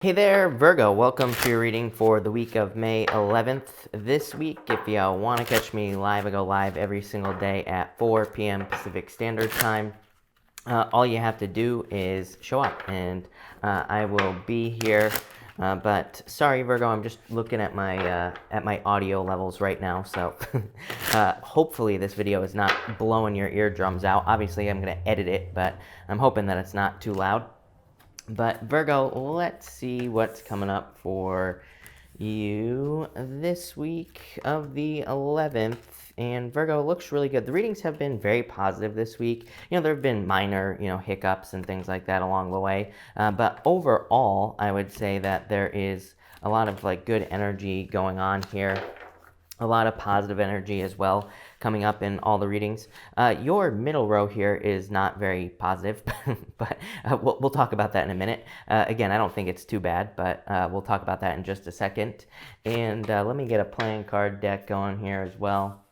Hey there, Virgo. Welcome to your reading for the week of May 11th. This week, if you want to catch me live, I go live every single day at 4 p.m. Pacific Standard Time. All you have to do is show up, and I will be here. But sorry, Virgo, I'm just looking at my audio levels right now. So hopefully this video is not blowing your eardrums out. Obviously, I'm going to edit it, but I'm hoping that it's not too loud. But Virgo, let's see what's coming up for you this week of the 11th. And Virgo looks really good. The readings have been very positive this week. There have been minor, hiccups and things like that along the way. But overall, I would say that there is a lot of good energy going on here. A lot of positive energy as well coming up in all the readings. Your middle row here is not very positive, but we'll talk about that in a minute. Again, I don't think it's too bad, but we'll talk about that in just a second. And let me get a playing card deck going here as well.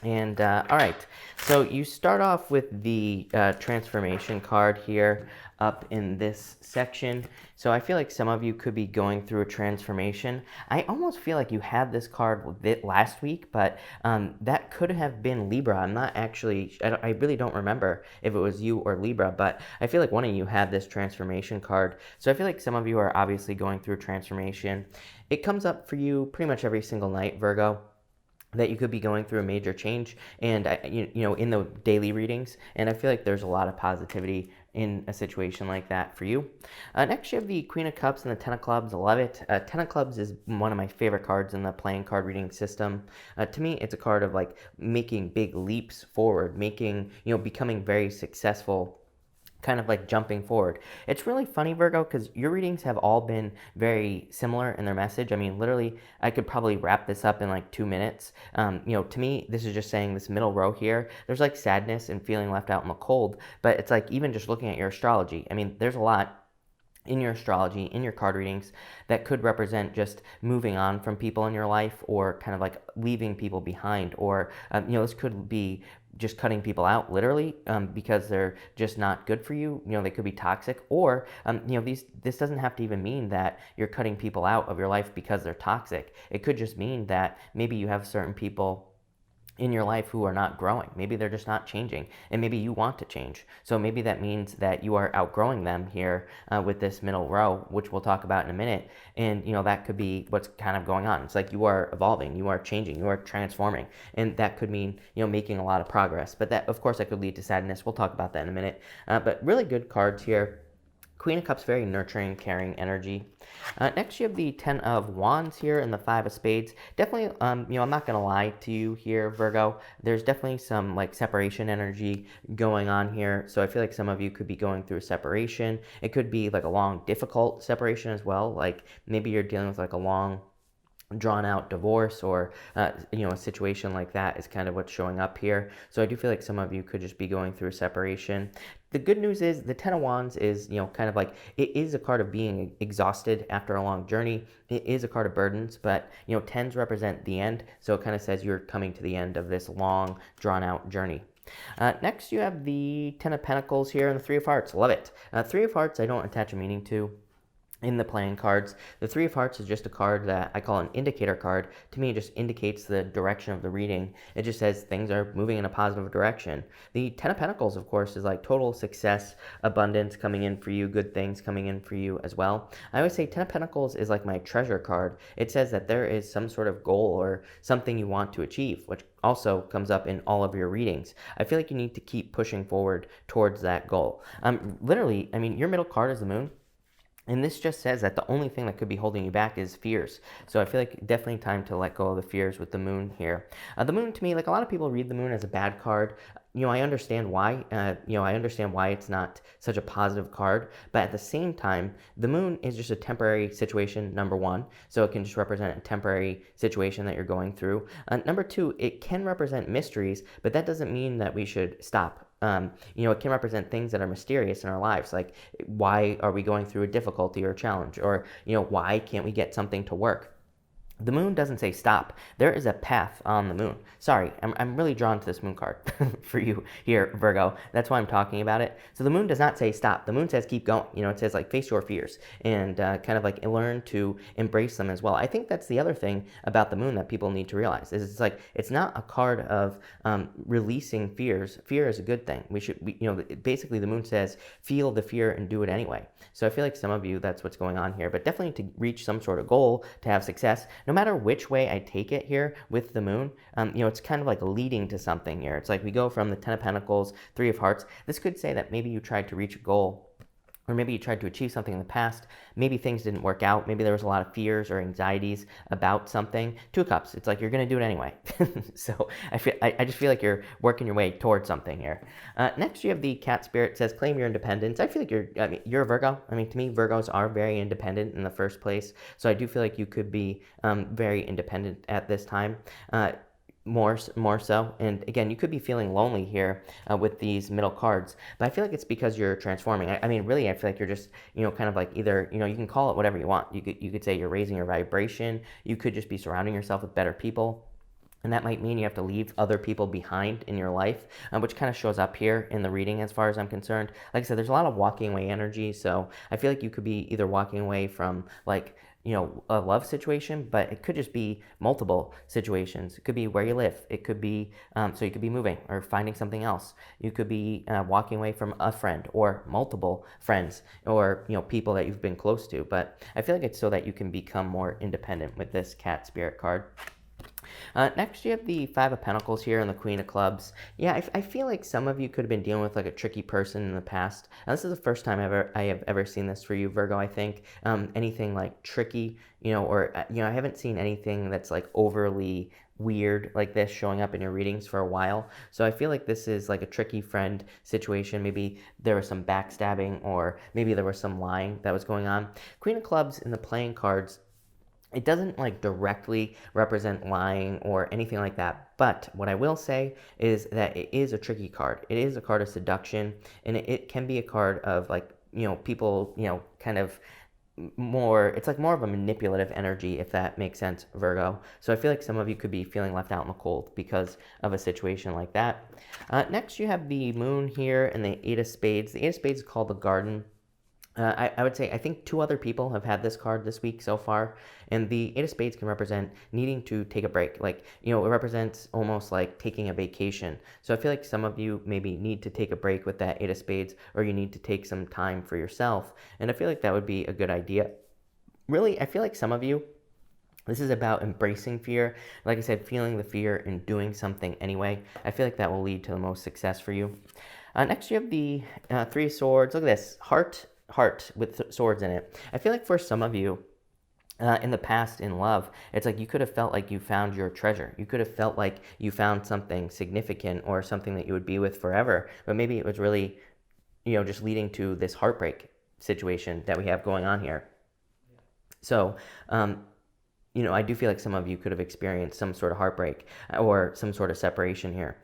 And all right, so you start off with the transformation card here up in this section. So I feel like some of you could be going through a transformation. I almost feel like you had this card last week, but that could have been Libra. I'm not actually, I really don't remember if it was you or Libra, but I feel like one of you had this transformation card. So I feel like some of you are obviously going through a transformation. It comes up for you pretty much every single night, Virgo, that you could be going through a major change, and in the daily readings, and I feel like there's a lot of positivity in a situation like that for you. Next, you have the Queen of Cups and the Ten of Clubs. I love it. Ten of Clubs is one of my favorite cards in the playing card reading system. To me, it's a card of making big leaps forward, becoming very successful, kind of jumping forward. It's really funny, Virgo, because your readings have all been very similar in their message. I mean, literally, I could probably wrap this up in 2 minutes. To me, this is just saying this middle row here, there's sadness and feeling left out in the cold, but it's even just looking at your astrology. I mean, there's a lot in your astrology, in your card readings, that could represent just moving on from people in your life, or kind of leaving people behind, or this could be just cutting people out literally, because they're just not good for you. They could be toxic, or this doesn't have to even mean that you're cutting people out of your life because they're toxic. It could just mean that maybe you have certain people in your life who are not growing. Maybe they're just not changing, and maybe you want to change. So maybe that means that you are outgrowing them here with this middle row, which we'll talk about in a minute. And that could be what's kind of going on. It's you are evolving, you are changing, you are transforming, and that could mean making a lot of progress. But that, of course, that could lead to sadness. We'll talk about that in a minute. But really good cards here. Queen of Cups, very nurturing, caring energy. Next, you have the Ten of Wands here and the Five of Spades. Definitely, I'm not going to lie to you here, Virgo. There's definitely some separation energy going on here. So I feel like some of you could be going through a separation. It could be a long, difficult separation as well. Maybe you're dealing with a long, drawn out divorce, or a situation like that is kind of what's showing up here. So I do feel like some of you could just be going through a separation. The good news is the Ten of Wands is kind of it is a card of being exhausted after a long journey. It is a card of burdens, but tens represent the end, so it kind of says you're coming to the end of this long, drawn out journey. Next, you have the Ten of Pentacles here and the Three of Hearts. Love it. Three of Hearts I don't attach a meaning to in the playing cards. The Three of Hearts is just a card that I call an indicator card. To me, it just indicates the direction of the reading. It just says things are moving in a positive direction. The Ten of Pentacles, of course, is total success, abundance coming in for you, good things coming in for you as well. I always say Ten of Pentacles is my treasure card. It says that there is some sort of goal or something you want to achieve, which also comes up in all of your readings. I feel like you need to keep pushing forward towards that goal. Literally, I mean, your middle card is the Moon. And this just says that the only thing that could be holding you back is fears. So I feel like definitely time to let go of the fears with the Moon here. The Moon, to me, a lot of people read the Moon as a bad card. I understand why. I understand why it's not such a positive card. But at the same time, the Moon is just a temporary situation, number one. So it can just represent a temporary situation that you're going through. Number two, it can represent mysteries, but that doesn't mean that we should stop. It can represent things that are mysterious in our lives, like why are we going through a difficulty or a challenge, or why can't we get something to work? The moon doesn't say stop. There is a path on the moon. Sorry, I'm really drawn to this moon card for you here, Virgo. That's why I'm talking about it. So the moon does not say stop. The moon says keep going. You know, it says like face your fears and kind of like learn to embrace them as well. I think that's the other thing about the moon that people need to realize is it's like it's not a card of releasing fears. Fear is a good thing. Basically the moon says feel the fear and do it anyway. So I feel like some of you, that's what's going on here, but definitely to reach some sort of goal, to have success, no matter which way I take it here with the moon, it's kind of like leading to something here. It's like we go from the 10 of Pentacles, 3 of Hearts. This could say that maybe you tried to reach a goal, or maybe you tried to achieve something in the past. Maybe things didn't work out. Maybe there was a lot of fears or anxieties about something. 2 of Cups, it's like you're going to do it anyway. So I just feel like you're working your way towards something here. Next, you have the Cat Spirit. It says claim your independence. I feel like you're a Virgo. I mean, to me, Virgos are very independent in the first place. So I do feel like you could be very independent at this time. More so, and again, you could be feeling lonely here with these middle cards, but I feel like it's because you're transforming. I mean, really, I feel like you're just, kind of like either, you can call it whatever you want. You could say you're raising your vibration. You could just be surrounding yourself with better people. And that might mean you have to leave other people behind in your life, which kind of shows up here in the reading as far as I'm concerned. Like I said, there's a lot of walking away energy, so I feel like you could be either walking away from like, a love situation, but it could just be multiple situations. It could be where you live. It could be, so you could be moving or finding something else. You could be walking away from a friend or multiple friends or, people that you've been close to. But I feel like it's so that you can become more independent with this Cat Spirit card. Next, you have the 5 of Pentacles here and the Queen of Clubs. Yeah, I feel like some of you could have been dealing with like a tricky person in the past. Now, this is the first time I have ever seen this for you, Virgo, I think. Anything like tricky, or, I haven't seen anything that's like overly weird like this showing up in your readings for a while. So I feel like this is like a tricky friend situation. Maybe there was some backstabbing or maybe there was some lying that was going on. Queen of Clubs in the playing cards, it doesn't like directly represent lying or anything like that, but what I will say is that it is a tricky card. It is a card of seduction, and it can be a card of like, people, kind of more, it's like more of a manipulative energy, if that makes sense, Virgo. So I feel like some of you could be feeling left out in the cold because of a situation like that. Next, you have the moon here and the 8 of Spades. The 8 of Spades is called the Garden. I would say I think 2 other people have had this card this week so far, and the 8 of Spades can represent needing to take a break. Like, it represents almost like taking a vacation. So I feel like some of you maybe need to take a break with that 8 of Spades, or you need to take some time for yourself, and I feel like that would be a good idea. Really, I feel like some of you, this is about embracing fear. Like I said, feeling the fear and doing something anyway. I feel like that will lead to the most success for you. Next, you have the 3 of Swords. Look at this, heart with swords in it. I feel like for some of you, in the past in love, it's like you could have felt like you found your treasure. You could have felt like you found something significant or something that you would be with forever. But maybe it was really, just leading to this heartbreak situation that we have going on here. So, I do feel like some of you could have experienced some sort of heartbreak or some sort of separation here.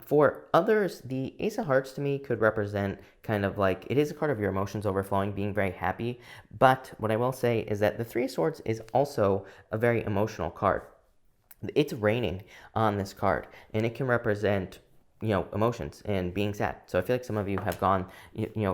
For others, the Ace of Hearts to me could represent kind of like, it is a card of your emotions overflowing, being very happy. But what I will say is that the 3 of Swords is also a very emotional card. It's raining on this card, and it can represent emotions and being sad. So I feel like some of you have gone,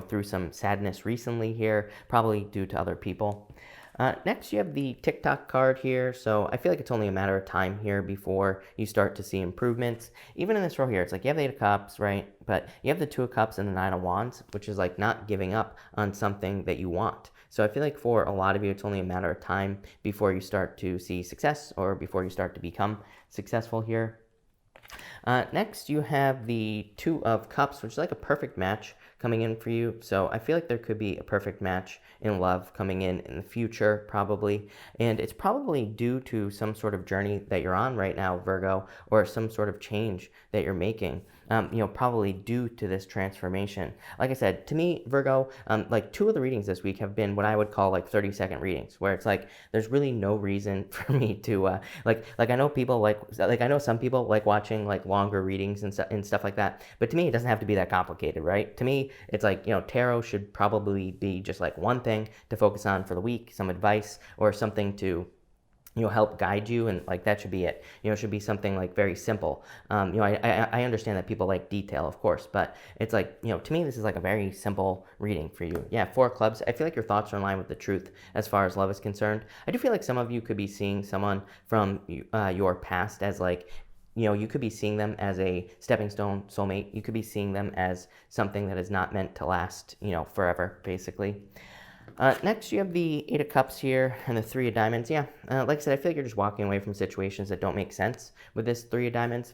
through some sadness recently here, probably due to other people. Next, you have the TikTok card here. So I feel like it's only a matter of time here before you start to see improvements. Even in this row here, it's like you have the 8 of Cups, right? But you have the 2 of Cups and the 9 of Wands, which is like not giving up on something that you want. So I feel like for a lot of you, it's only a matter of time before you start to see success or before you start to become successful here. Next, you have the 2 of Cups, which is like a perfect match coming in for you. So I feel like there could be a perfect match in love coming in the future, probably. And it's probably due to some sort of journey that you're on right now, Virgo, or some sort of change that you're making. Probably due to this transformation. Like I said, to me, Virgo, like 2 of the readings this week have been what I would call like 30-second readings, where it's like there's really no reason for me to like I know people like I know some people like watching like longer readings and stuff like that, but to me it doesn't have to be that complicated, right? To me, it's like, tarot should probably be just like one thing to focus on for the week, some advice or something to help guide you, and like that should be it. It should be something like very simple. I understand that people like detail, of course, but it's like, to me, this is like a very simple reading for you. Yeah, 4 of Clubs. I feel like your thoughts are in line with the truth as far as love is concerned. I do feel like some of you could be seeing someone from your past as like, you could be seeing them as a stepping stone soulmate. You could be seeing them as something that is not meant to last, forever, basically. Next, you have the 8 of Cups here and the 3 of Diamonds. Yeah, like I said, I feel like you're just walking away from situations that don't make sense with this 3 of Diamonds.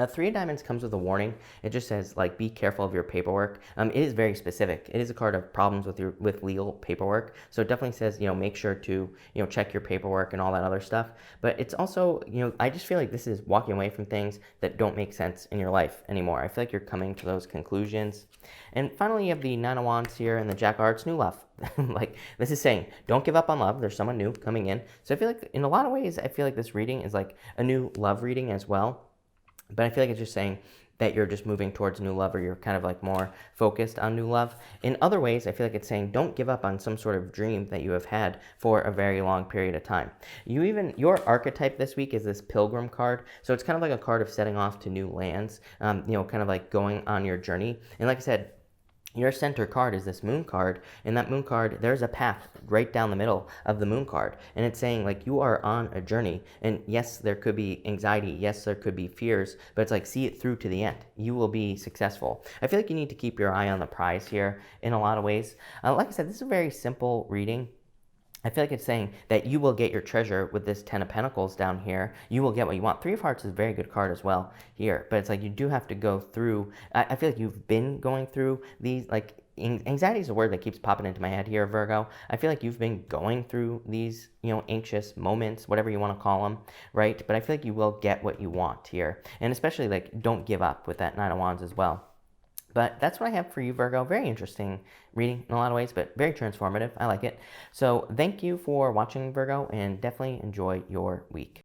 3 of Diamonds comes with a warning. It just says, like, be careful of your paperwork. It is very specific. It is a card of problems with legal paperwork. So it definitely says, make sure to, check your paperwork and all that other stuff. But it's also, I just feel like this is walking away from things that don't make sense in your life anymore. I feel like you're coming to those conclusions. And finally, you have the 9 of Wands here and the Jack of Hearts, new love. Like, this is saying, don't give up on love. There's someone new coming in. So I feel like, in a lot of ways, I feel like this reading is like a new love reading as well. But I feel like it's just saying that you're just moving towards new love, or you're kind of like more focused on new love. In other ways, I feel like it's saying don't give up on some sort of dream that you have had for a very long period of time. Your archetype this week is this Pilgrim card. So it's kind of like a card of setting off to new lands, kind of like going on your journey. And like I said, your center card is this Moon card, and that Moon card, there's a path right down the middle of the Moon card, and it's saying like you are on a journey, and yes, there could be anxiety, yes, there could be fears, but it's like see it through to the end. You will be successful. I feel like you need to keep your eye on the prize here in a lot of ways. Like I said, this is a very simple reading. I feel like it's saying that you will get your treasure with this 10 of Pentacles down here. You will get what you want. 3 of Hearts is a very good card as well here. But it's like you do have to go through. I feel like you've been going through these, like, anxiety is a word that keeps popping into my head here, Virgo. I feel like you've been going through these, anxious moments, whatever you want to call them, right? But I feel like you will get what you want here. And especially, like, don't give up with that 9 of Wands as well. But that's what I have for you, Virgo. Very interesting reading in a lot of ways, but very transformative. I like it. So thank you for watching, Virgo, and definitely enjoy your week.